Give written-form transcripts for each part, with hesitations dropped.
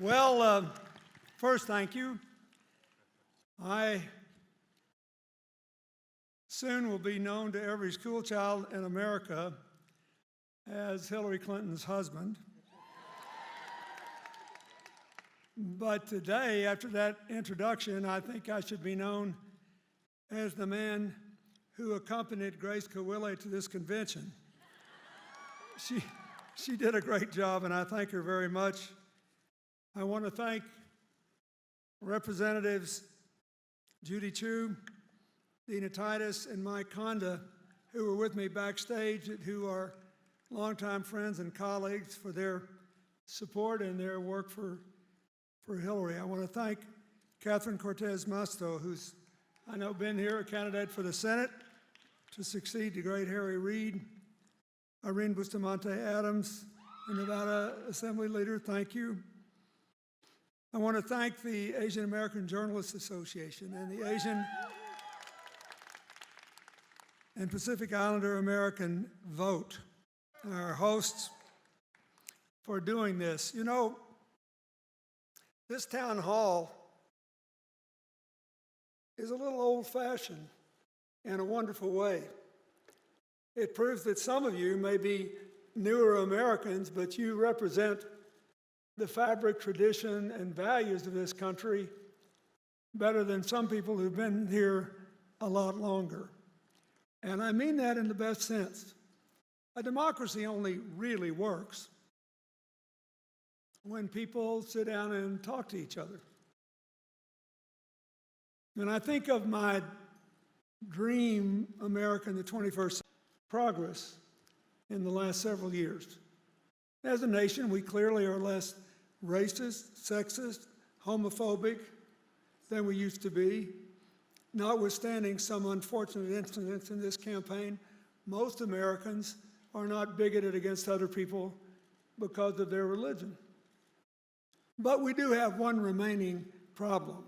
Well, first, thank you. I soon will be known to every school child in America as Hillary Clinton's husband. But today, after that introduction, I think I should be known as the man who accompanied Grace Kawile to this convention. She did a great job, and I thank her very much. I want to thank Representatives Judy Chu, Dina Titus, and Mike Konda, who were with me backstage, who are longtime friends and colleagues, for their support and their work for Hillary. I want to thank Catherine Cortez Masto, who's, I know, been here, a candidate for the Senate to succeed the great Harry Reid, Irene Bustamante Adams, the Nevada Assembly Leader, thank you. I want to thank the Asian American Journalists Association and the Asian and Pacific Islander American Vote, our hosts, for doing this. You know, this town hall is a little old-fashioned in a wonderful way. It proves that some of you may be newer Americans, but you represent the fabric, tradition, and values of this country better than some people who've been here a lot longer. And I mean that in the best sense. A democracy only really works when people sit down and talk to each other. When I think of my dream America in the 21st century, progress in the last several years. As a nation, we clearly are less racist, sexist, homophobic than we used to be. Notwithstanding some unfortunate incidents in this campaign, most Americans are not bigoted against other people because of their religion. But we do have one remaining problem.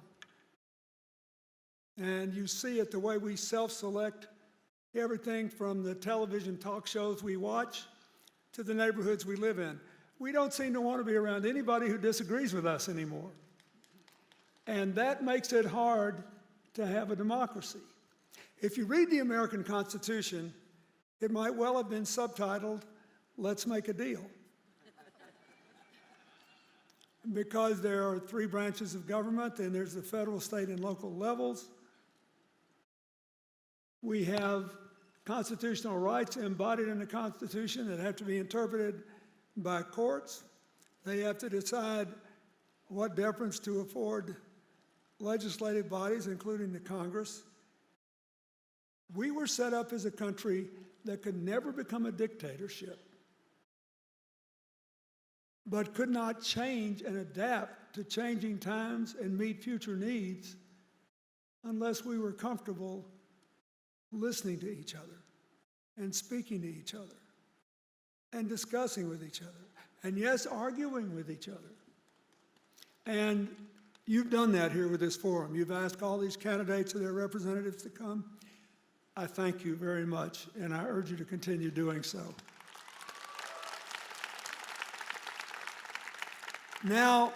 And you see it the way we self-select everything from the television talk shows we watch to the neighborhoods we live in. We don't seem to want to be around anybody who disagrees with us anymore. And that makes it hard to have a democracy. If you read the American Constitution, it might well have been subtitled, "Let's Make a Deal." Because there are three branches of government, and there's the federal, state, and local levels. We have constitutional rights embodied in the Constitution that have to be interpreted by courts. They have to decide what deference to afford legislative bodies, including the Congress. We were set up as a country that could never become a dictatorship, but could not change and adapt to changing times and meet future needs unless we were comfortable listening to each other and speaking to each other and discussing with each other and, yes, arguing with each other. And you've done that here with this forum. You've asked all these candidates and their representatives to come. I thank you very much, and I urge you to continue doing so. Now,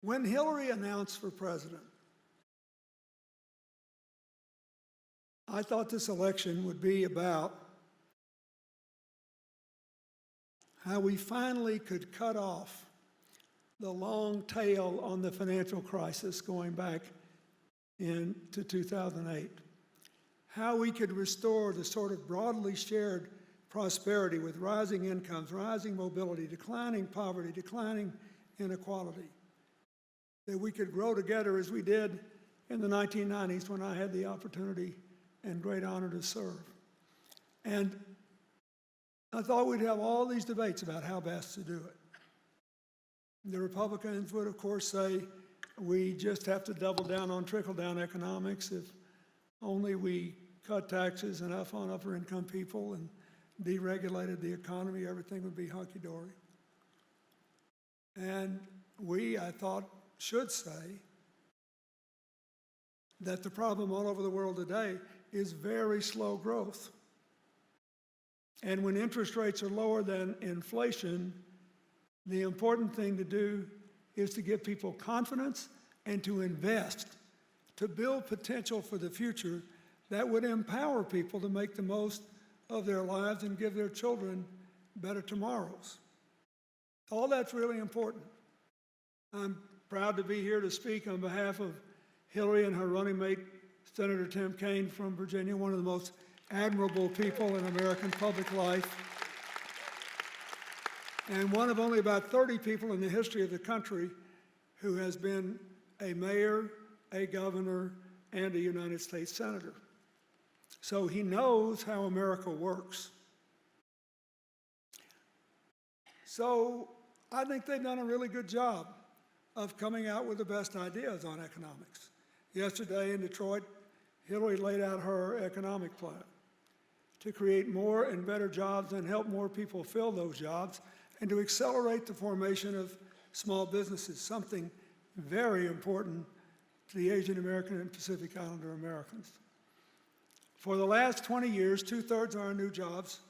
when Hillary announced for president, I thought this election would be about how we finally could cut off the long tail on the financial crisis going back into 2008. How we could restore the sort of broadly shared prosperity with rising incomes, rising mobility, declining poverty, declining inequality. That we could grow together as we did in the 1990s when I had the opportunity and great honor to serve. And I thought we'd have all these debates about how best to do it. The Republicans would, of course, say we just have to double down on trickle-down economics. If only we cut taxes enough on upper-income people and deregulated the economy, everything would be hunky-dory. And we, I thought, should say that the problem all over the world today is very slow growth. And when interest rates are lower than inflation, the important thing to do is to give people confidence and to invest, to build potential for the future that would empower people to make the most of their lives and give their children better tomorrows. All that's really important. I'm proud to be here to speak on behalf of Hillary and her running mate, Senator Tim Kaine from Virginia, one of the most admirable people in American public life, and one of only about 30 people in the history of the country who has been a mayor, a governor, and a United States senator. So he knows how America works. So I think they've done a really good job of coming out with the best ideas on economics. Yesterday in Detroit, Hillary laid out her economic plan to create more and better jobs and help more people fill those jobs and to accelerate the formation of small businesses, something very important to the Asian American and Pacific Islander Americans. For the last 20 years, 2/3 of our new jobs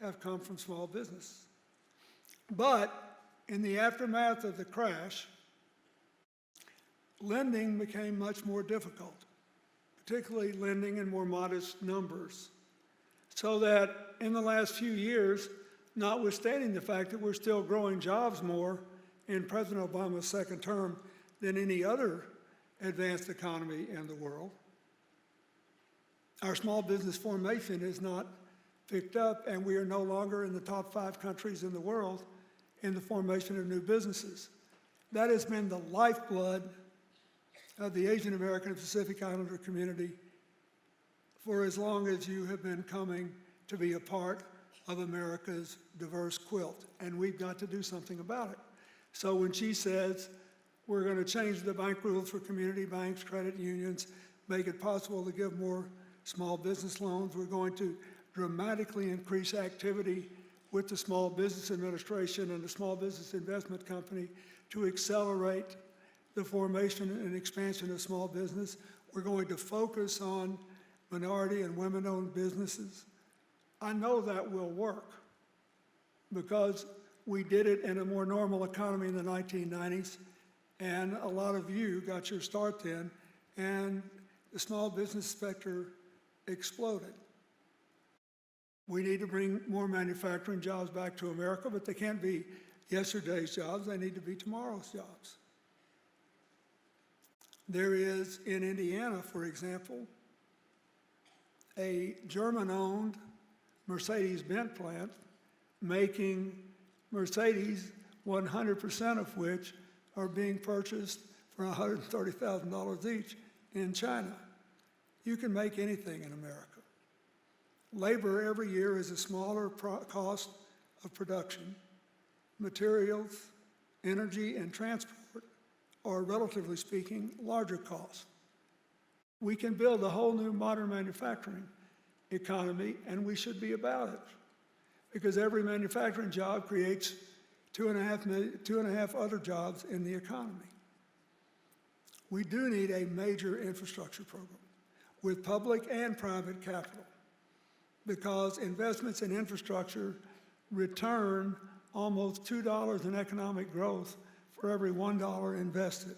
have come from small business. But in the aftermath of the crash, lending became much more difficult, particularly lending in more modest numbers. So that in the last few years, notwithstanding the fact that we're still growing jobs more in President Obama's second term than any other advanced economy in the world, our small business formation is not picked up, and we are no longer in the top 5 countries in the world in the formation of new businesses. That has been the lifeblood of the Asian American and Pacific Islander community for as long as you have been coming to be a part of America's diverse quilt, and we've got to do something about it. So when she says we're going to change the bank rules for community banks, credit unions, make it possible to give more small business loans, we're going to dramatically increase activity with the Small Business Administration and the Small Business Investment Company to accelerate the formation and expansion of small business. We're going to focus on minority and women-owned businesses. I know that will work because we did it in a more normal economy in the 1990s, and a lot of you got your start then, and the small business sector exploded. We need to bring more manufacturing jobs back to America, but they can't be yesterday's jobs, they need to be tomorrow's jobs. There is, in Indiana, for example, a German-owned Mercedes-Benz plant making Mercedes, 100% of which are being purchased for $130,000 each in China. You can make anything in America. Labor every year is a smaller cost of production. Materials, energy, and transport are, relatively speaking, larger costs. We can build a whole new modern manufacturing economy, and we should be about it, because every manufacturing job creates 2.5 other jobs in the economy. We do need a major infrastructure program with public and private capital, because investments in infrastructure return almost $2 in economic growth for every $1 invested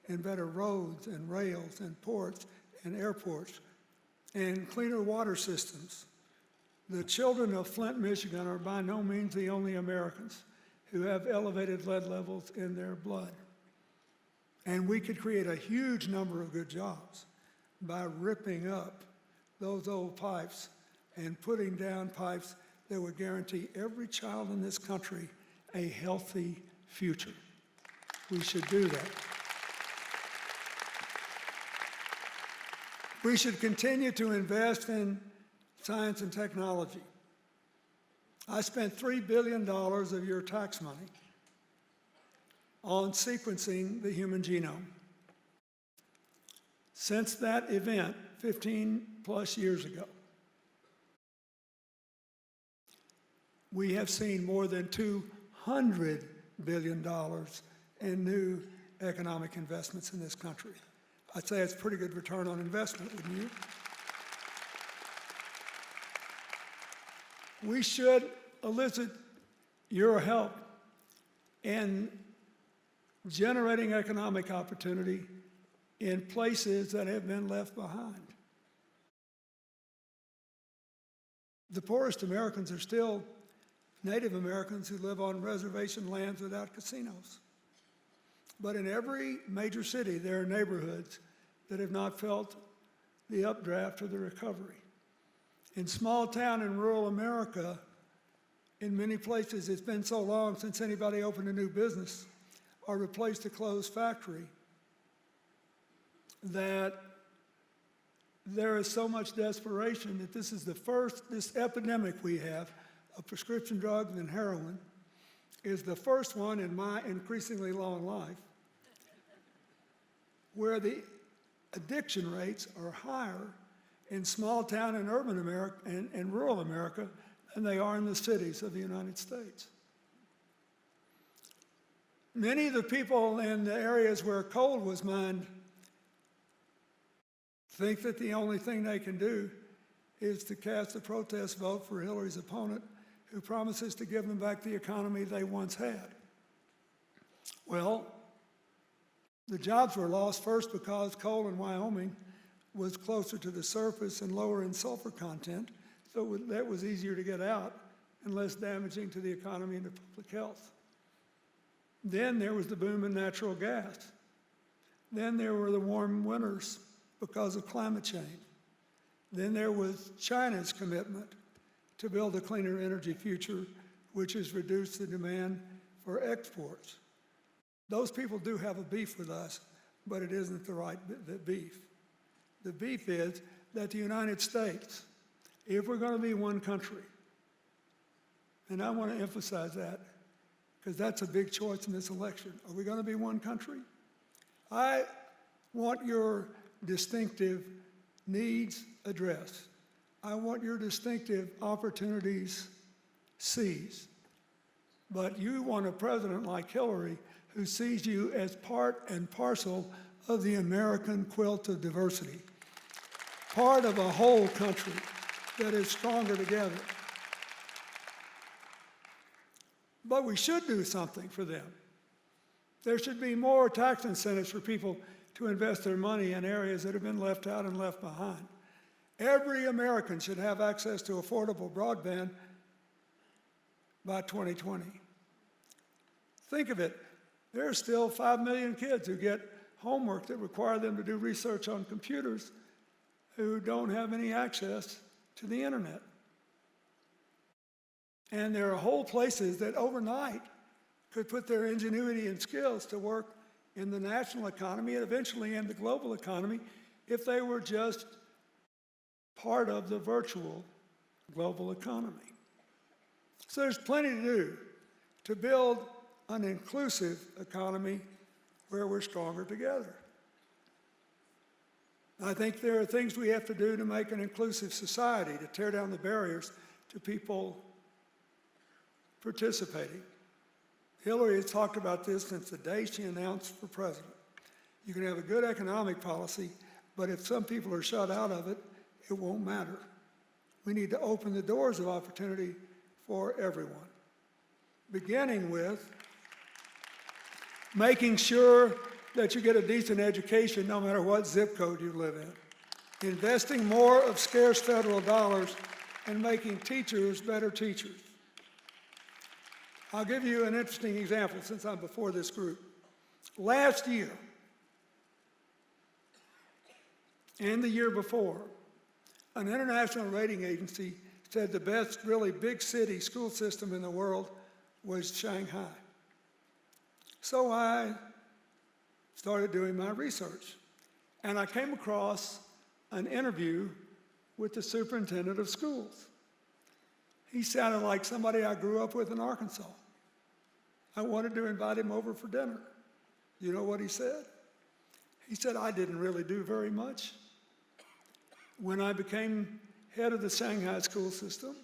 in better roads and rails and ports and airports and cleaner water systems. The children of Flint, Michigan are by no means the only Americans who have elevated lead levels in their blood. And we could create a huge number of good jobs by ripping up those old pipes and putting down pipes that would guarantee every child in this country a healthy future. We should do that. We should continue to invest in science and technology. I spent $3 billion of your tax money on sequencing the human genome. Since that event, 15 plus years ago, we have seen more than $200 billion in new economic investments in this country. I'd say it's a pretty good return on investment, wouldn't you? We should elicit your help in generating economic opportunity in places that have been left behind. The poorest Americans are still Native Americans who live on reservation lands without casinos. But in every major city, there are neighborhoods that have not felt the updraft or the recovery. In small town and rural America, in many places, it's been so long since anybody opened a new business or replaced a closed factory that there is so much desperation that this epidemic we have of prescription drugs and heroin is the first one in my increasingly long life where the addiction rates are higher in small town and urban America and rural America than they are in the cities of the United States. Many of the people in the areas where coal was mined think that the only thing they can do is to cast a protest vote for Hillary's opponent, who promises to give them back the economy they once had. Well, the jobs were lost first because coal in Wyoming was closer to the surface and lower in sulfur content, so that was easier to get out and less damaging to the economy and to public health. Then there was the boom in natural gas. Then there were the warm winters because of climate change. Then there was China's commitment to build a cleaner energy future, which has reduced the demand for exports. Those people do have a beef with us, but it isn't the beef. The beef is that the United States, if we're going to be one country, and I want to emphasize that because that's a big choice in this election. Are we going to be one country? I want your distinctive needs addressed. I want your distinctive opportunities seized. But you want a president like Hillary who sees you as part and parcel of the American quilt of diversity, part of a whole country that is stronger together. But we should do something for them. There should be more tax incentives for people to invest their money in areas that have been left out and left behind. Every American should have access to affordable broadband by 2020. Think of it. There are still 5 million kids who get homework that require them to do research on computers who don't have any access to the internet. And there are whole places that overnight could put their ingenuity and skills to work in the national economy and eventually in the global economy if they were just part of the virtual global economy. So there's plenty to do to build an inclusive economy where we're stronger together. I think there are things we have to do to make an inclusive society, to tear down the barriers to people participating. Hillary has talked about this since the day she announced for president. You can have a good economic policy, but if some people are shut out of it, it won't matter. We need to open the doors of opportunity for everyone, beginning with making sure that you get a decent education no matter what zip code you live in, investing more of scarce federal dollars and making teachers better teachers. I'll give you an interesting example since I'm before this group. Last year and the year before, an international rating agency said the best really big city school system in the world was Shanghai. So I started doing my research, and I came across an interview with the superintendent of schools. He sounded like somebody I grew up with in Arkansas. I wanted to invite him over for dinner. You know what he said? He said, I didn't really do very much. When I became head of the Shanghai school system,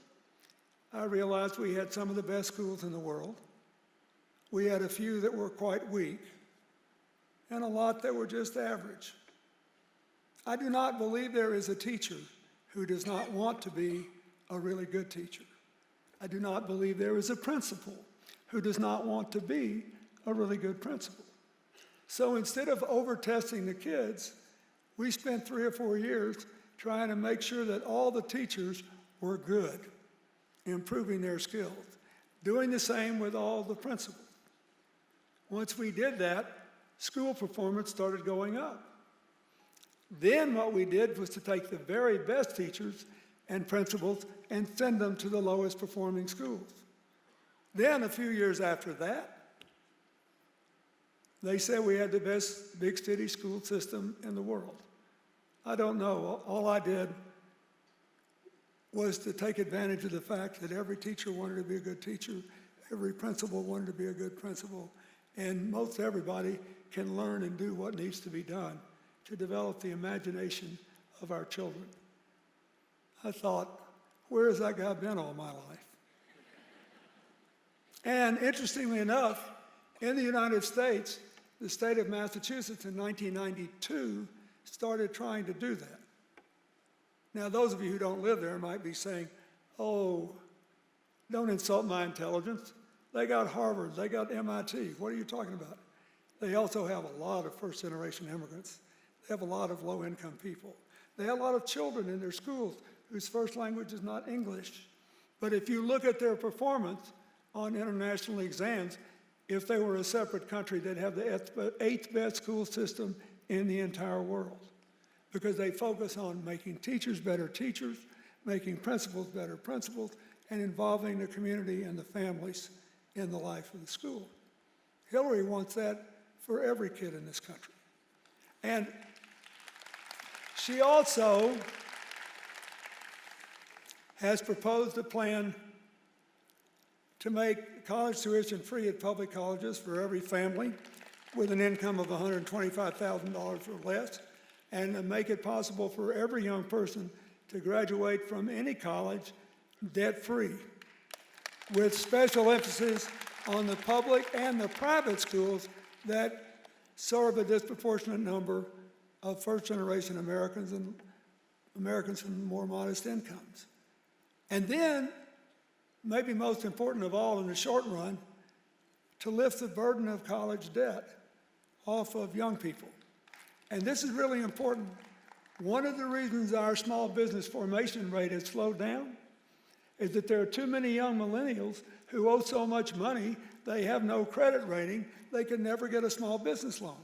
I realized we had some of the best schools in the world. We had a few that were quite weak, and a lot that were just average. I do not believe there is a teacher who does not want to be a really good teacher. I do not believe there is a principal who does not want to be a really good principal. So instead of over-testing the kids, we spent 3 or 4 years trying to make sure that all the teachers were good, improving their skills, doing the same with all the principals. Once we did that, school performance started going up. Then what we did was to take the very best teachers and principals and send them to the lowest performing schools. Then a few years after that, they said we had the best big city school system in the world. I don't know. All I did was to take advantage of the fact that every teacher wanted to be a good teacher, every principal wanted to be a good principal, and most everybody can learn and do what needs to be done to develop the imagination of our children. I thought, where has that guy been all my life? And interestingly enough, in the United States, the state of Massachusetts in 1992 started trying to do that. Now, those of you who don't live there might be saying, oh, don't insult my intelligence. They got Harvard, they got MIT. What are you talking about? They also have a lot of first-generation immigrants. They have a lot of low-income people. They have a lot of children in their schools whose first language is not English. But if you look at their performance on international exams, if they were a separate country, they'd have the 8th best school system in the entire world, because they focus on making teachers better teachers, making principals better principals, and involving the community and the families in the life of the school. Hillary wants that for every kid in this country. And she also has proposed a plan to make college tuition free at public colleges for every family with an income of $125,000 or less, and to make it possible for every young person to graduate from any college debt-free, with special emphasis on the public and the private schools that serve a disproportionate number of first-generation Americans and Americans from more modest incomes. And then, maybe most important of all in the short run, to lift the burden of college debt off of young people. And this is really important. One of the reasons our small business formation rate has slowed down is that there are too many young millennials who owe so much money, they have no credit rating, they can never get a small business loan.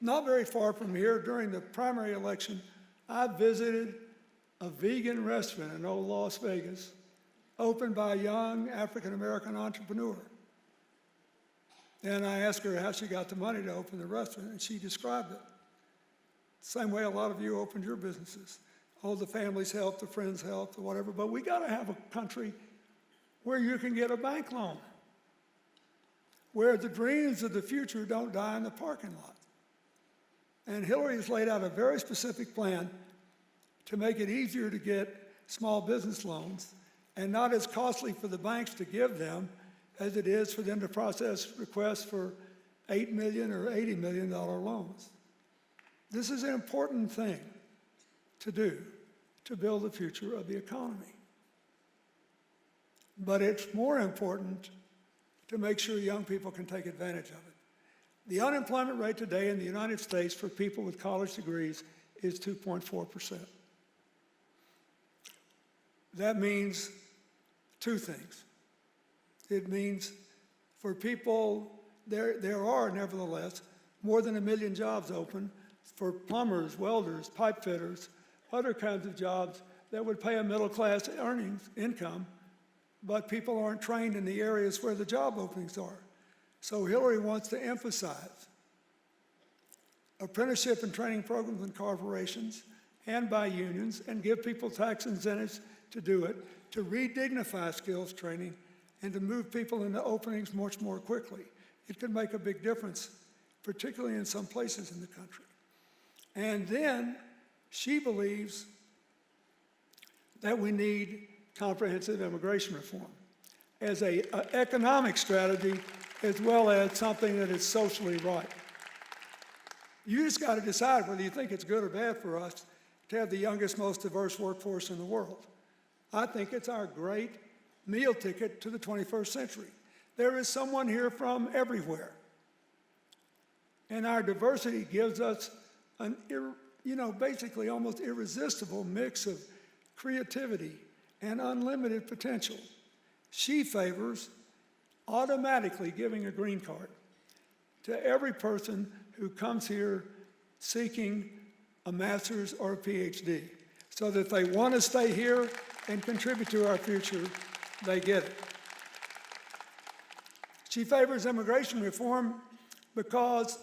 Not very far from here, during the primary election, I visited a vegan restaurant in old Las Vegas, opened by a young African-American entrepreneur. And I asked her how she got the money to open the restaurant, and she described it. Same way a lot of you opened your businesses. Oh, the family's help, the friends' help, or whatever, but we gotta have a country where you can get a bank loan, where the dreams of the future don't die in the parking lot. And Hillary has laid out a very specific plan to make it easier to get small business loans and not as costly for the banks to give them as it is for them to process requests for $8 million or $80 million loans. This is an important thing to do to build the future of the economy. But it's more important to make sure young people can take advantage of it. The unemployment rate today in the United States for people with college degrees is 2.4%. That means two things. It means for people, there are nevertheless more than 1 million jobs open for plumbers, welders, pipe fitters, other kinds of jobs that would pay a middle-class income, but people aren't trained in the areas where the job openings are. So Hillary wants to emphasize apprenticeship and training programs in corporations and by unions, and give people tax incentives to do it, to redignify skills training, and to move people into openings much more quickly. It could make a big difference, particularly in some places in the country. And then she believes that we need comprehensive immigration reform as an economic strategy as well as something that is socially right. You just got to decide whether you think it's good or bad for us to have the youngest, most diverse workforce in the world. I think it's our great meal ticket to the 21st century. There is someone here from everywhere. And our diversity gives us an, basically almost irresistible mix of creativity and unlimited potential. She favors automatically giving a green card to every person who comes here seeking a master's or a PhD, so that if they want to stay here and contribute to our future, they get it. She favors immigration reform because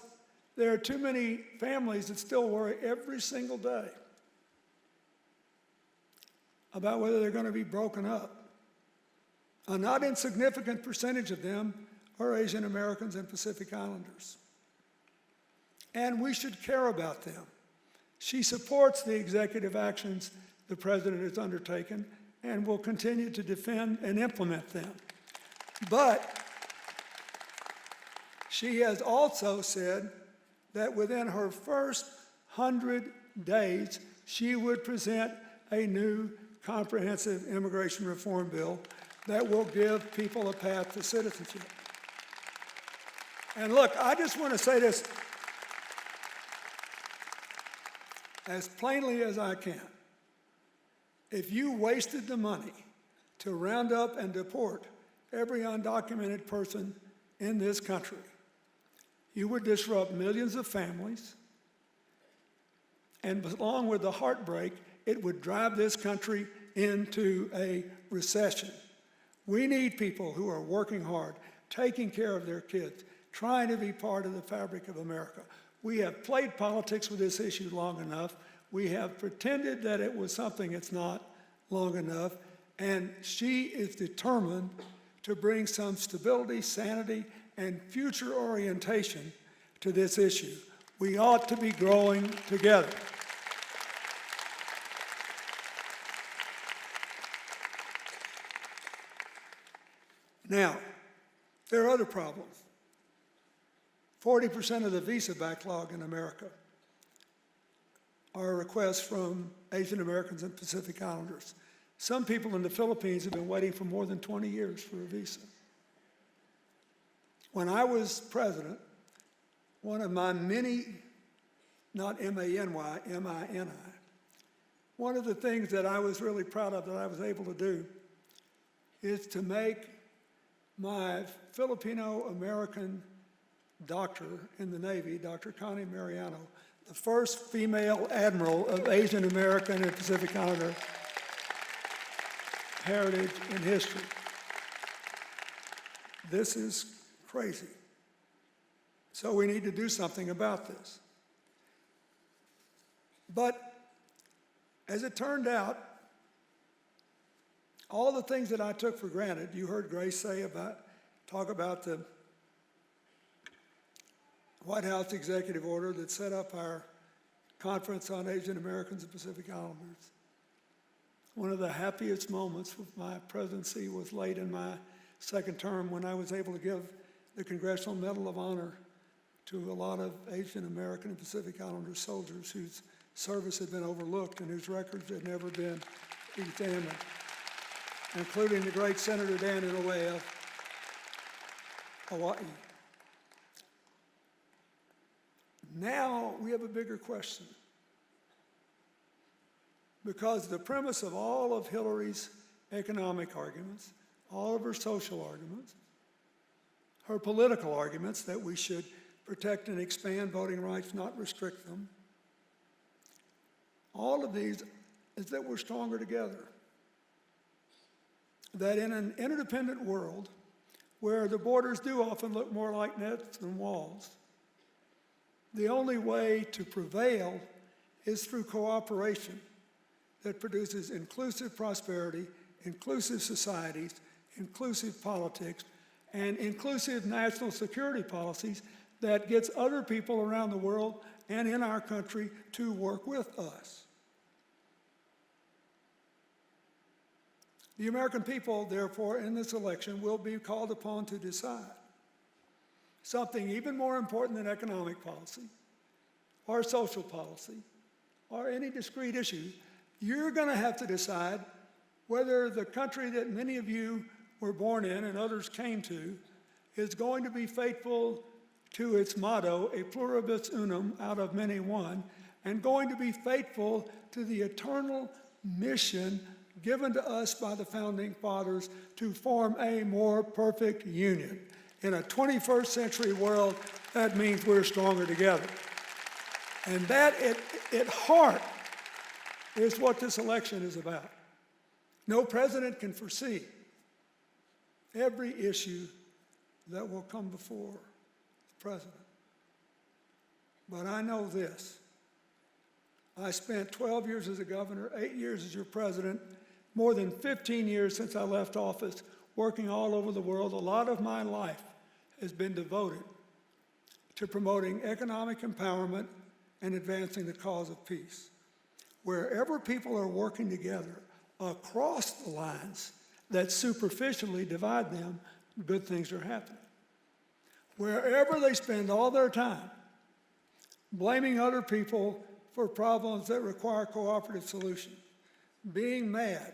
there are too many families that still worry every single day about whether they're going to be broken up. A not insignificant percentage of them are Asian Americans and Pacific Islanders. And we should care about them. She supports the executive actions the President has undertaken and will continue to defend and implement them. But she has also said that within her first 100 days, she would present a new comprehensive immigration reform bill that will give people a path to citizenship. And look, I just want to say this as plainly as I can. If you wasted the money to round up and deport every undocumented person in this country, you would disrupt millions of families, and along with the heartbreak, it would drive this country into a recession. We need people who are working hard, taking care of their kids, trying to be part of the fabric of America. We have played politics with this issue long enough. We have pretended that it was something it's not long enough, and she is determined to bring some stability, sanity, and future orientation to this issue. We ought to be growing together. Now, there are other problems. 40% of the visa backlog in America are requests from Asian Americans and Pacific Islanders. Some people in the Philippines have been waiting for more than 20 years for a visa. When I was president, one of my many, not M-A-N-Y, M-I-N-I, one of the things that I was really proud of that I was able to do is to make my Filipino-American doctor in the Navy, Dr. Connie Mariano, the first female admiral of Asian American and Pacific Islander heritage and history. This is crazy. So we need to do something about this. But as it turned out, all the things that I took for granted, you heard Grace talk about the White House executive order that set up our Conference on Asian Americans and Pacific Islanders. One of the happiest moments of my presidency was late in my second term when I was able to give the Congressional Medal of Honor to a lot of Asian American and Pacific Islander soldiers whose service had been overlooked and whose records had never been examined, including the great Senator Dan Inouye of Hawaii. Now we have a bigger question, because the premise of all of Hillary's economic arguments, all of her social arguments, her political arguments that we should protect and expand voting rights, not restrict them, all of these is that we're stronger together. That in an interdependent world where the borders do often look more like nets than walls, the only way to prevail is through cooperation that produces inclusive prosperity, inclusive societies, inclusive politics, and inclusive national security policies that gets other people around the world and in our country to work with us. The American people, therefore, in this election will be called upon to decide something even more important than economic policy, or social policy, or any discrete issue, you're going to have to decide whether the country that many of you were born in and others came to is going to be faithful to its motto, a pluribus unum, out of many one, and going to be faithful to the eternal mission given to us by the Founding Fathers to form a more perfect union. In a 21st century world, that means we're stronger together. And that, at heart, is what this election is about. No president can foresee every issue that will come before the president. But I know this. I spent 12 years as a governor, 8 years as your president, more than 15 years since I left office, working all over the world. A lot of my life has been devoted to promoting economic empowerment and advancing the cause of peace. Wherever people are working together across the lines that superficially divide them, good things are happening. Wherever they spend all their time blaming other people for problems that require cooperative solutions, being mad,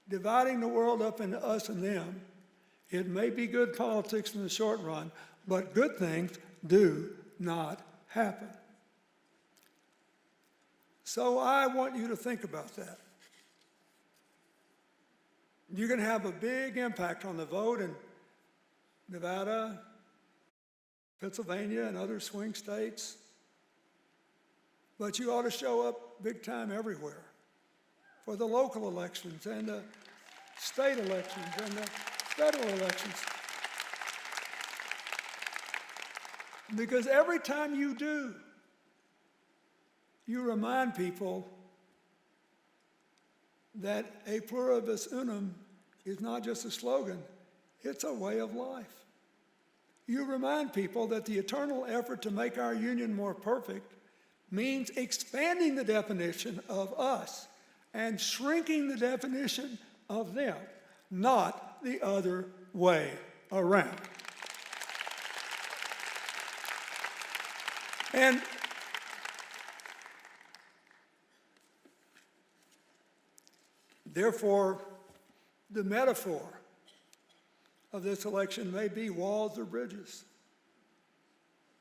dividing the world up into us and them, it may be good politics in the short run, but good things do not happen. So I want you to think about that. You're going to have a big impact on the vote in Nevada, Pennsylvania, and other swing states. But you ought to show up big time everywhere for the local elections and the state elections and the federal elections. Because every time you do, you remind people that a pluribus unum is not just a slogan, it's a way of life. You remind people that the eternal effort to make our union more perfect means expanding the definition of us and shrinking the definition of them, not the other way around. And therefore, the metaphor of this election may be walls or bridges.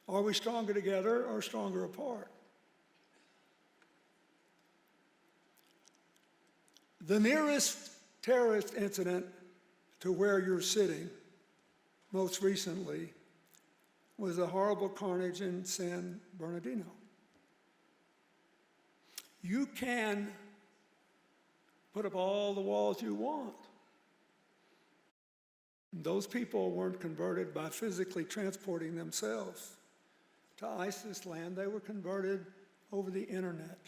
Are we stronger together or stronger apart? The nearest terrorist incident to where you're sitting, most recently, was the horrible carnage in San Bernardino. You can put up all the walls you want. Those people weren't converted by physically transporting themselves to ISIS land. They were converted over the internet.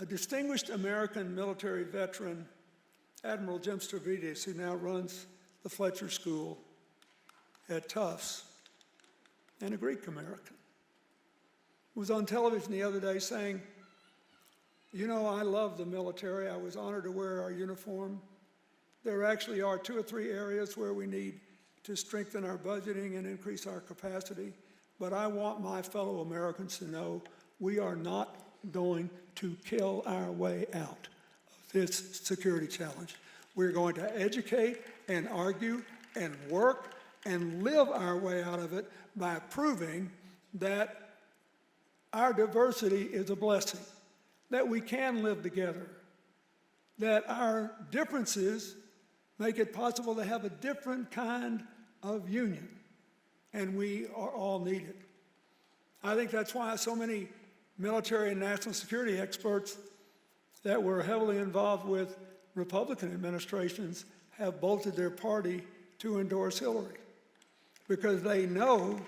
A distinguished American military veteran, Admiral Jim Stavridis, who now runs the Fletcher School at Tufts, and a Greek American, was on television the other day saying, "You know, I love the military. I was honored to wear our uniform. There actually are 2 or 3 areas where we need to strengthen our budgeting and increase our capacity. But I want my fellow Americans to know we are not going to kill our way out of this security challenge. We're going to educate and argue and work and live our way out of it by proving that our diversity is a blessing, that we can live together, that our differences make it possible to have a different kind of union, and we are all needed." I think that's why so many military and national security experts that were heavily involved with Republican administrations have bolted their party to endorse Hillary, because they know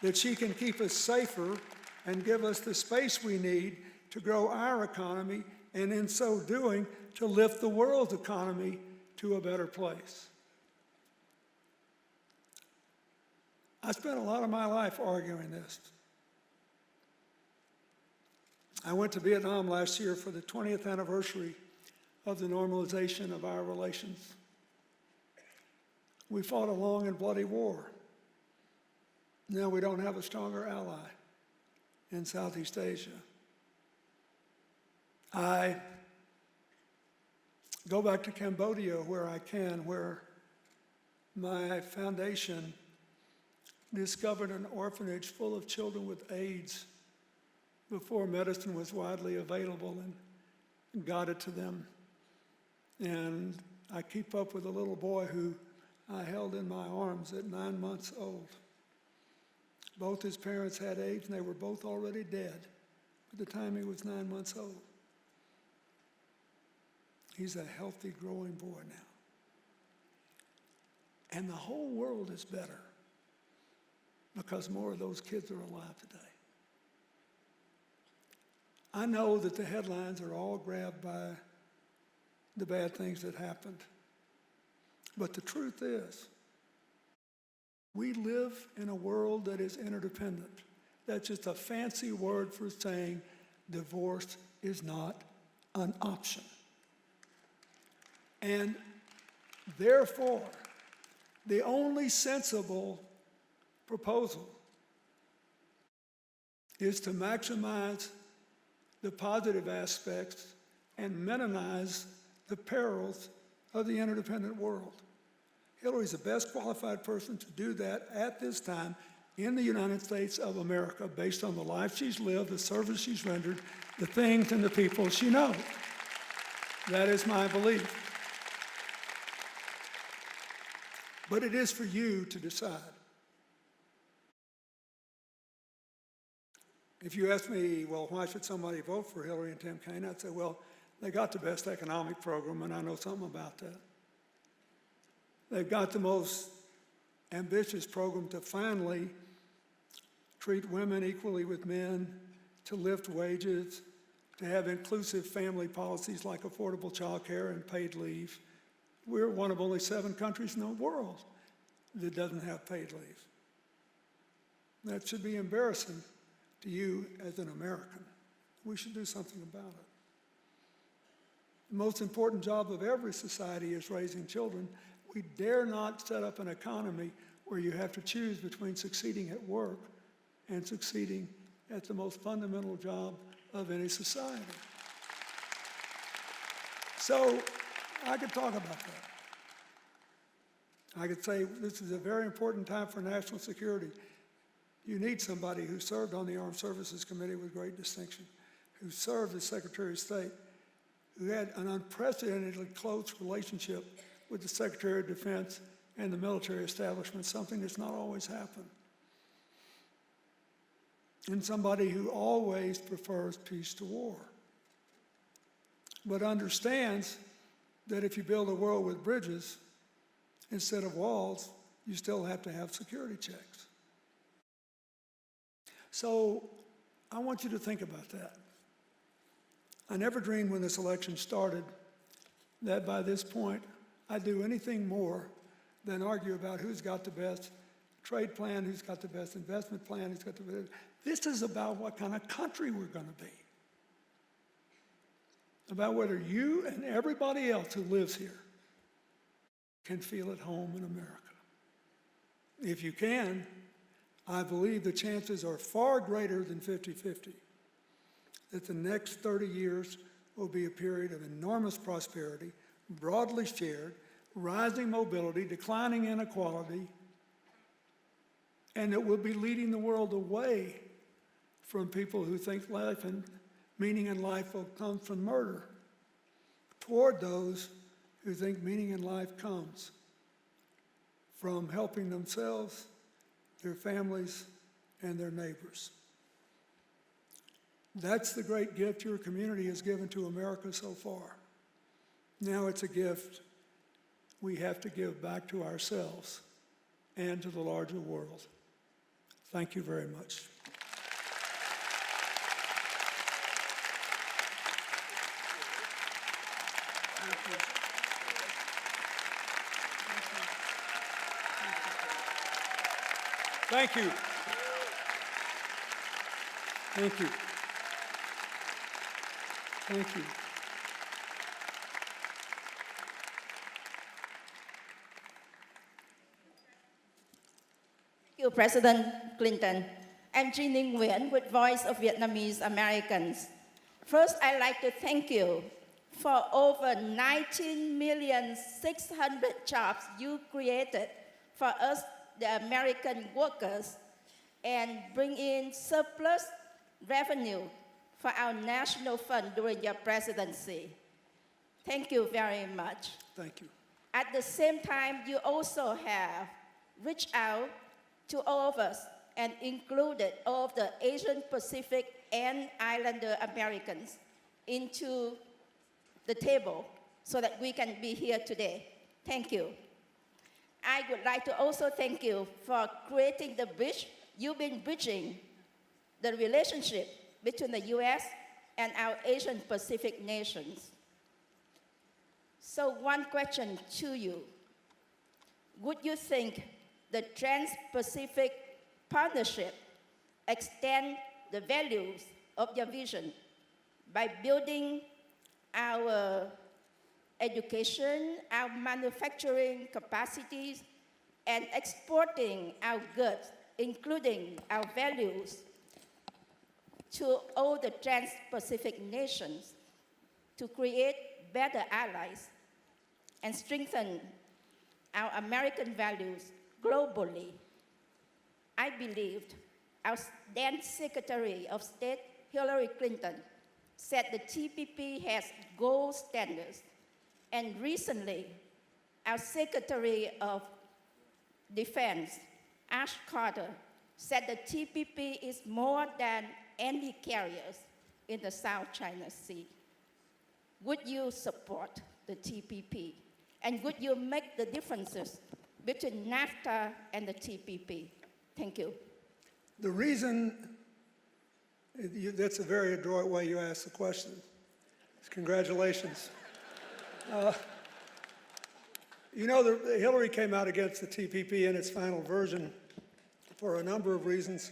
that she can keep us safer and give us the space we need to grow our economy, and in so doing, to lift the world's economy to a better place. I spent a lot of my life arguing this. I went to Vietnam last year for the 20th anniversary of the normalization of our relations. We fought a long and bloody war. Now we don't have a stronger ally. in Southeast Asia. I go back to Cambodia where I can, where my foundation discovered an orphanage full of children with AIDS before medicine was widely available, and got it to them. And I keep up with a little boy who I held in my arms at 9 months old. Both his parents had AIDS, and they were both already dead at the time he was 9 months old. He's a healthy, growing boy now. And the whole world is better because more of those kids are alive today. I know that the headlines are all grabbed by the bad things that happened. But the truth is, we live in a world that is interdependent. That's just a fancy word for saying divorce is not an option. And therefore, the only sensible proposal is to maximize the positive aspects and minimize the perils of the interdependent world. Hillary's the best qualified person to do that at this time in the United States of America, based on the life she's lived, the service she's rendered, the things and the people she knows. That is my belief. But it is for you to decide. If you ask me, well, why should somebody vote for Hillary and Tim Kaine? I'd say, well, they got the best economic program, and I know something about that. They've got the most ambitious program to finally treat women equally with men, to lift wages, to have inclusive family policies like affordable child care and paid leave. We're one of only 7 countries in the world that doesn't have paid leave. That should be embarrassing to you as an American. We should do something about it. The most important job of every society is raising children. We dare not set up an economy where you have to choose between succeeding at work and succeeding at the most fundamental job of any society. So I could talk about that. I could say this is a very important time for national security. You need somebody who served on the Armed Services Committee with great distinction, who served as Secretary of State, who had an unprecedentedly close relationship with the Secretary of Defense and the military establishment, something that's not always happened. And somebody who always prefers peace to war, but understands that if you build a world with bridges instead of walls, you still have to have security checks. So I want you to think about that. I never dreamed when this election started that by this point I'd do anything more than argue about who's got the best trade plan, who's got the best investment plan, who's got the best. This is about what kind of country we're going to be. About whether you and everybody else who lives here can feel at home in America. If you can, I believe the chances are far greater than 50-50 that the next 30 years will be a period of enormous prosperity, broadly shared, rising mobility, declining inequality, and that we'll be leading the world away from people who think life and meaning in life will come from murder, toward those who think meaning in life comes from helping themselves, their families, and their neighbors. That's the great gift your community has given to America so far. Now it's a gift we have to give back to ourselves and to the larger world. Thank you very much. Thank you. Thank you. Thank you. Thank you, President Clinton. I'm Jean Nguyen with Voice of Vietnamese Americans. First, I'd like to thank you for over 19,600,000 jobs you created for us, the American workers, and bring in surplus revenue for our national fund during your presidency. Thank you very much. Thank you. At the same time, you also have reached out to all of us and included all of the Asian Pacific and Islander Americans into the table so that we can be here today. Thank you. I would like to also thank you for creating the bridge. You've been bridging the relationship between the US and our Asian Pacific nations. So one question to you. Would you think the Trans-Pacific Partnership extend the values of your vision by building our education, our manufacturing capacities, and exporting our goods, including our values, to all the Trans-Pacific nations to create better allies and strengthen our American values globally? I believed our then Secretary of State, Hillary Clinton, said the TPP has gold standards. And recently, our Secretary of Defense, Ash Carter, said the TPP is more than any carriers in the South China Sea. Would you support the TPP? And would you make the differences between NAFTA and the TPP? Thank you. The reason, that's a very adroit way you ask the question. Congratulations. You know, Hillary came out against the TPP in its final version for a number of reasons,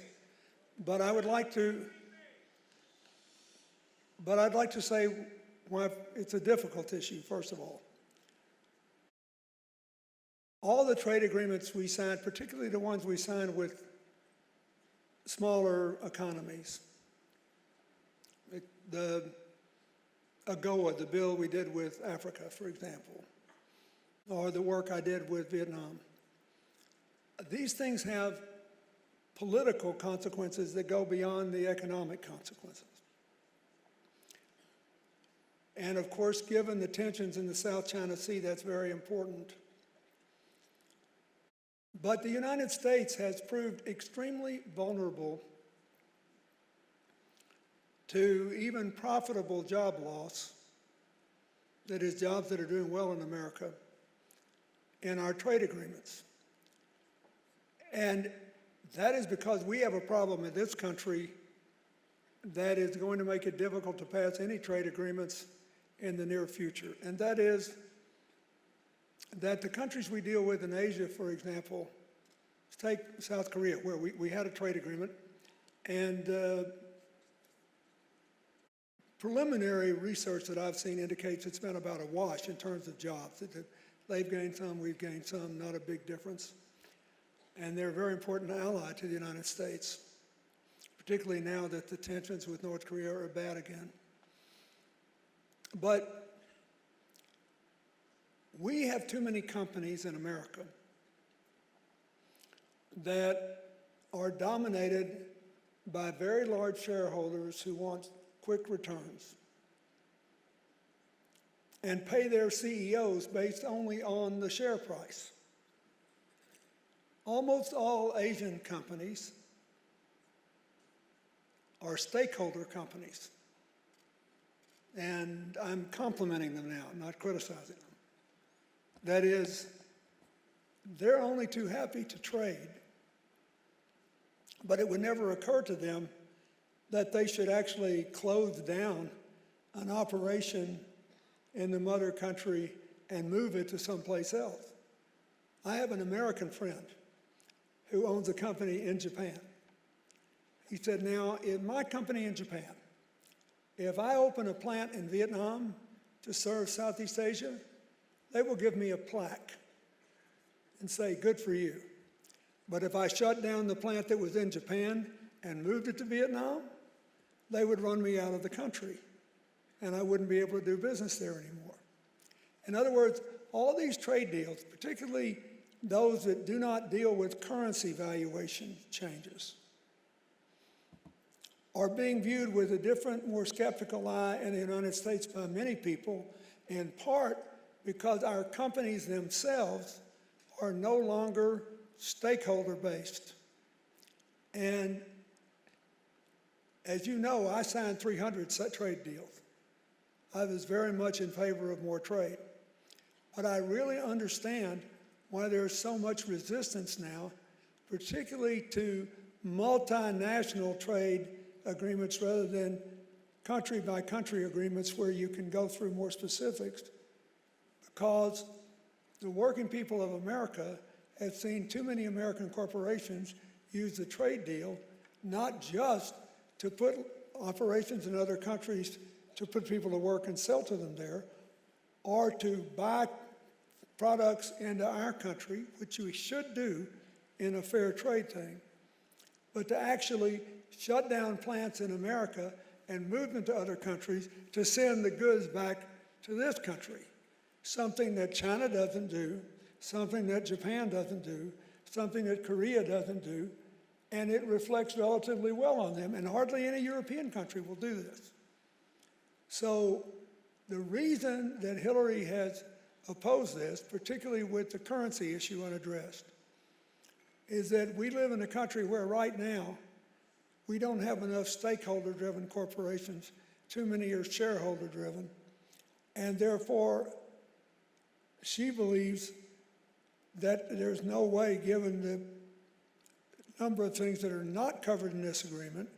but I'd like to say why it's a difficult issue, first of all. All the trade agreements we signed, particularly the ones we signed with smaller economies, the AGOA, the bill we did with Africa, for example, or the work I did with Vietnam. These things have political consequences that go beyond the economic consequences. And of course, given the tensions in the South China Sea, that's very important. But the United States has proved extremely vulnerable to even profitable job loss, that is, jobs that are doing well in America, in our trade agreements. And that is because we have a problem in this country that is going to make it difficult to pass any trade agreements in the near future. And that is that the countries we deal with in Asia, for example, take South Korea, where we had a trade agreement, and preliminary research that I've seen indicates it's been about a wash in terms of jobs. They've gained some, we've gained some, not a big difference. And they're a very important ally to the United States, particularly now that the tensions with North Korea are bad again. But we have too many companies in America that are dominated by very large shareholders who want quick returns and pay their CEOs based only on the share price. Almost all Asian companies are stakeholder companies. And I'm complimenting them now, not criticizing them. That is, they're only too happy to trade, but it would never occur to them that they should actually close down an operation in the mother country and move it to someplace else. I have an American friend who owns a company in Japan. He said, now, in my company in Japan, if I open a plant in Vietnam to serve Southeast Asia, they will give me a plaque and say, good for you. But if I shut down the plant that was in Japan and moved it to Vietnam, they would run me out of the country, and I wouldn't be able to do business there anymore. In other words, all these trade deals, particularly those that do not deal with currency valuation changes, are being viewed with a different, more skeptical eye in the United States by many people, in part because our companies themselves are no longer stakeholder-based. And as you know, I signed 300 trade deals. I was very much in favor of more trade. But I really understand why there's so much resistance now, particularly to multinational trade agreements rather than country-by-country agreements where you can go through more specifics, because the working people of America have seen too many American corporations use the trade deal not just to put operations in other countries to put people to work and sell to them there, or to buy products into our country, which we should do in a fair trade thing, but to actually shut down plants in America and move them to other countries to send the goods back to this country. Something that China doesn't do, something that Japan doesn't do, something that Korea doesn't do, and it reflects relatively well on them, and hardly any European country will do this. So the reason that Hillary has opposed this, particularly with the currency issue unaddressed, is that we live in a country where right now we don't have enough stakeholder-driven corporations. Too many are shareholder-driven. And therefore, she believes that there's no way, given the number of things that are not covered in this agreement,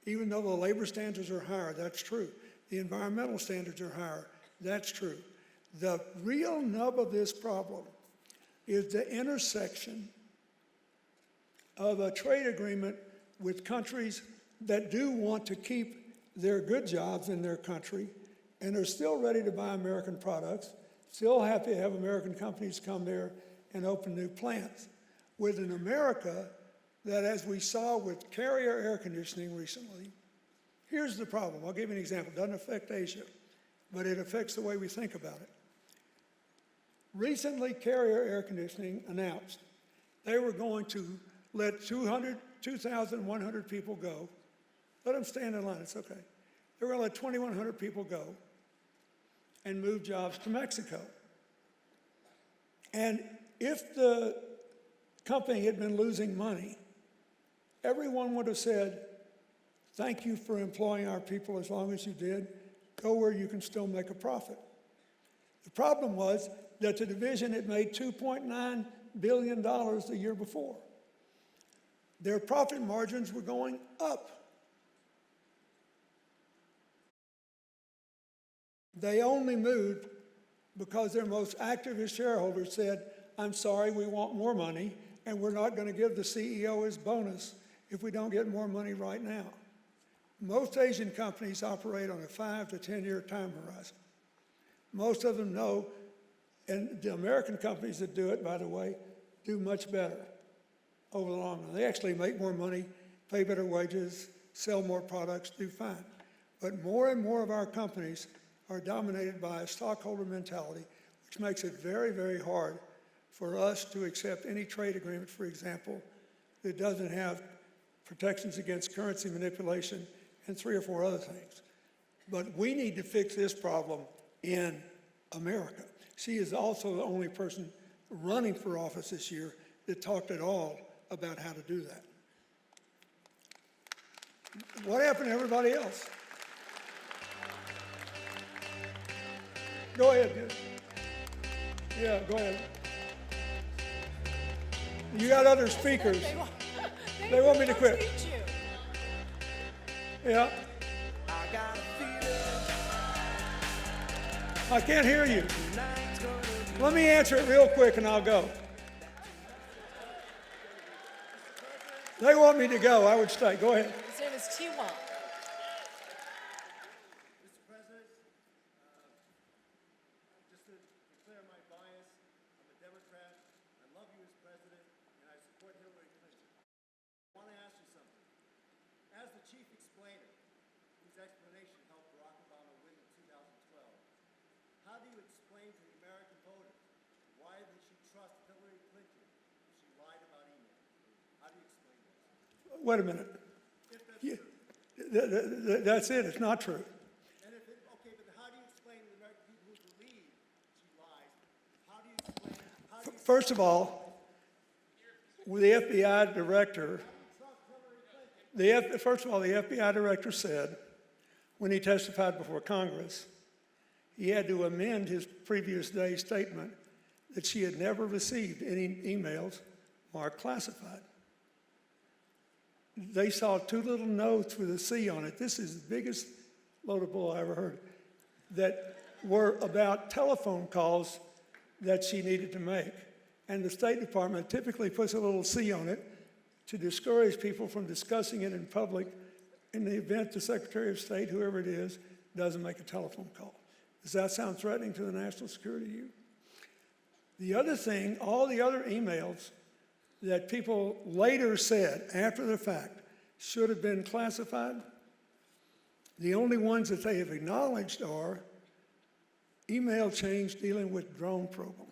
even though the labor standards are higher, that's true. The environmental standards are higher, that's true. The real nub of this problem is the intersection of a trade agreement with countries that do want to keep their good jobs in their country and are still ready to buy American products, still happy to have American companies come there and open new plants, with an America that, as we saw with Carrier air conditioning recently, here's the problem. I'll give you an example. It doesn't affect Asia, but it affects the way we think about it. Recently, Carrier air conditioning announced they were going to let 2,100 people go. Let them stand in line, it's okay. They were going to let 2,100 people go and move jobs to Mexico. And if the company had been losing money, everyone would have said, thank you for employing our people as long as you did. Go where you can still make a profit. The problem was that the division had made $2.9 billion the year before. Their profit margins were going up. They only moved because their most activist shareholders said, I'm sorry, we want more money, and we're not going to give the CEO his bonus if we don't get more money right now. Most Asian companies operate on a 5 to 10 year time horizon. Most of them know, and the American companies that do it, by the way, do much better over the long run. They actually make more money, pay better wages, sell more products, do fine. But more and more of our companies are dominated by a stockholder mentality, which makes it very, very hard for us to accept any trade agreement, for example, that doesn't have protections against currency manipulation and 3 or 4 other things. But we need to fix this problem in America. She is also the only person running for office this year that talked at all about how to do that. What happened to everybody else? Go ahead, dude. Yeah, go ahead. You got other speakers. They want me to quit. Yeah. I can't hear you. Let me answer it real quick and I'll go. They want me to go. I would stay. Go ahead. His name is T1. Mr. President, just to declare my bias, I'm a Democrat. I love you as president, and I support Hillary Clinton. I want to ask you something. wait a minute. That's it, it's not true. And if it, okay, but how do you explain to the American people who believe she lies? How do you explain, how do you First of all, with the FBI director, first of all, the FBI director said, when he testified before Congress, he had to amend his previous day's statement that she had never received any emails marked classified. They saw two little notes with a C on it. This is the biggest load of bull I ever heard, that were about telephone calls that she needed to make. And the State Department typically puts a little C on it to discourage people from discussing it in public in the event the Secretary of State, whoever it is, doesn't make a telephone call. Does that sound threatening to the national security to you? The other thing, all the other emails that people later said after the fact should have been classified, the only ones that they have acknowledged are email chains dealing with drone program.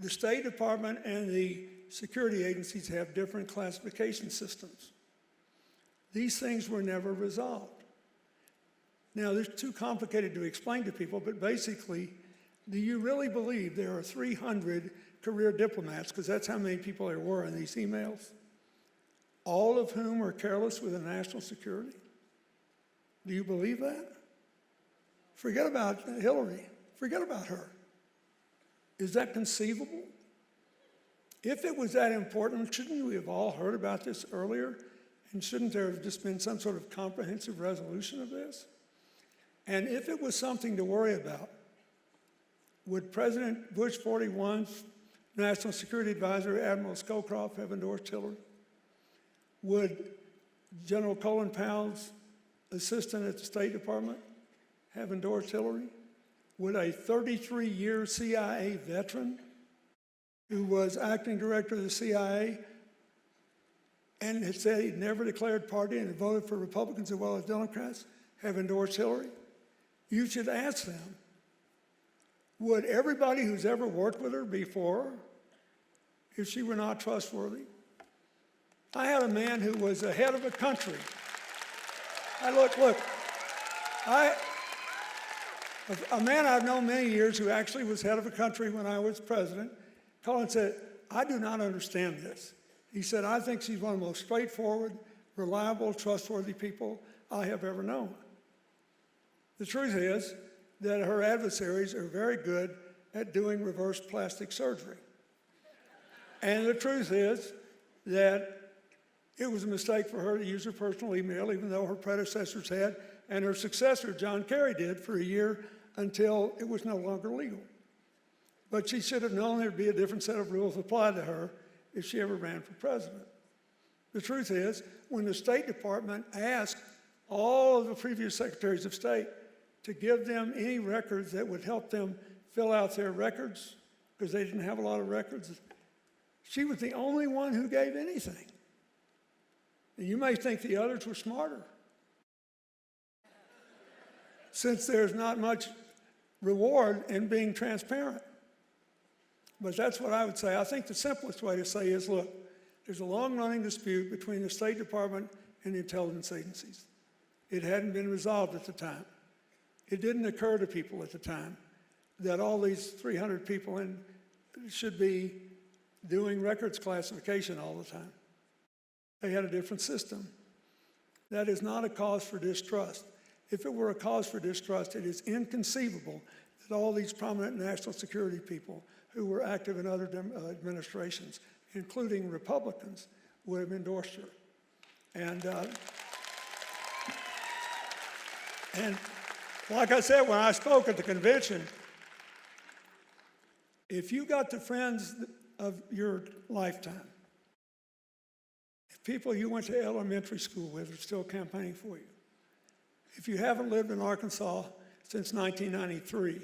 The State Department and the security agencies have different classification systems. These things were never resolved. Now, this is too complicated to explain to people, but basically, do you really believe there are 300 career diplomats, because that's how many people there were in these emails, all of whom are careless with the national security? Do you believe that? Forget about Hillary. Forget about her. Is that conceivable? If it was that important, shouldn't we have all heard about this earlier? And shouldn't there have just been some sort of comprehensive resolution of this? And if it was something to worry about, would President Bush 41's National Security Advisor, Admiral Scowcroft, have endorsed Hillary? Would General Colin Powell's assistant at the State Department have endorsed Hillary? Would a 33-year CIA veteran who was acting director of the CIA and had said he'd never declared party and had voted for Republicans as well as Democrats have endorsed Hillary? You should ask them. Would everybody who's ever worked with her be for her if she were not trustworthy? I had a man who was the head of a country. A man I've known many years who actually was head of a country when I was president, called and said, I do not understand this. He said, I think she's one of the most straightforward, reliable, trustworthy people I have ever known. The truth is that her adversaries are very good at doing reverse plastic surgery. And the truth is that it was a mistake for her to use her personal email, even though her predecessors had, and her successor, John Kerry, did for a year until it was no longer legal. But she should have known there'd be a different set of rules applied to her if she ever ran for president. The truth is, when the State Department asked all of the previous secretaries of state to give them any records that would help them fill out their records, because they didn't have a lot of records, she was the only one who gave anything. And you may think the others were smarter, since there's not much reward in being transparent. But that's what I would say. I think the simplest way to say is, look, there's a long-running dispute between the State Department and the intelligence agencies. It hadn't been resolved at the time. It didn't occur to people at the time that all these 300 people should be doing records classification all the time. They had a different system. That is not a cause for distrust. If it were a cause for distrust, it is inconceivable that all these prominent national security people who were active in other administrations, including Republicans, would have endorsed her. And like I said when I spoke at the convention, if you got the friends of your lifetime, if people you went to elementary school with are still campaigning for you, if you haven't lived in Arkansas since 1993,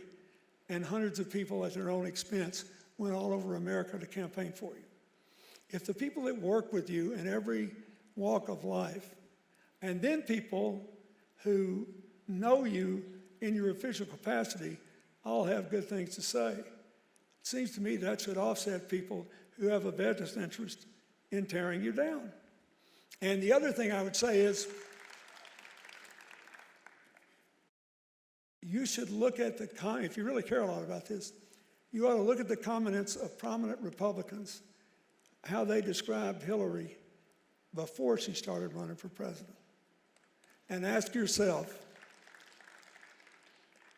and hundreds of people at their own expense went all over America to campaign for you, if the people that work with you in every walk of life, and then people who know you in your official capacity all have good things to say, it seems to me that should offset people who have a vested interest in tearing you down. And the other thing I would say is, you should look at if you really care a lot about this, you ought to look at the comments of prominent Republicans, how they described Hillary before she started running for president. And ask yourself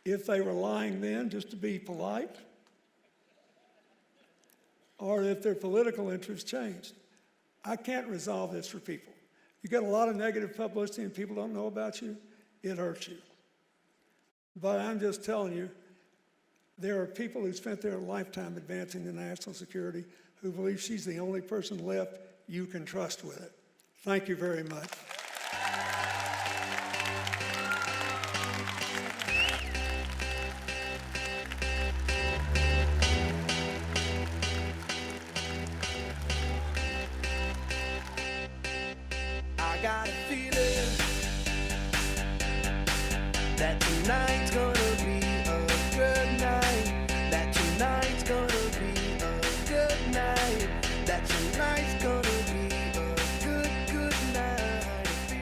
if they were lying then just to be polite, or if their political interests changed. I can't resolve this for people. You get a lot of negative publicity and people don't know about you, it hurts you. But I'm just telling you, there are people who spent their lifetime advancing the national security who believe she's the only person left you can trust with it. Thank you very much. I got a feeling that tonight's gonna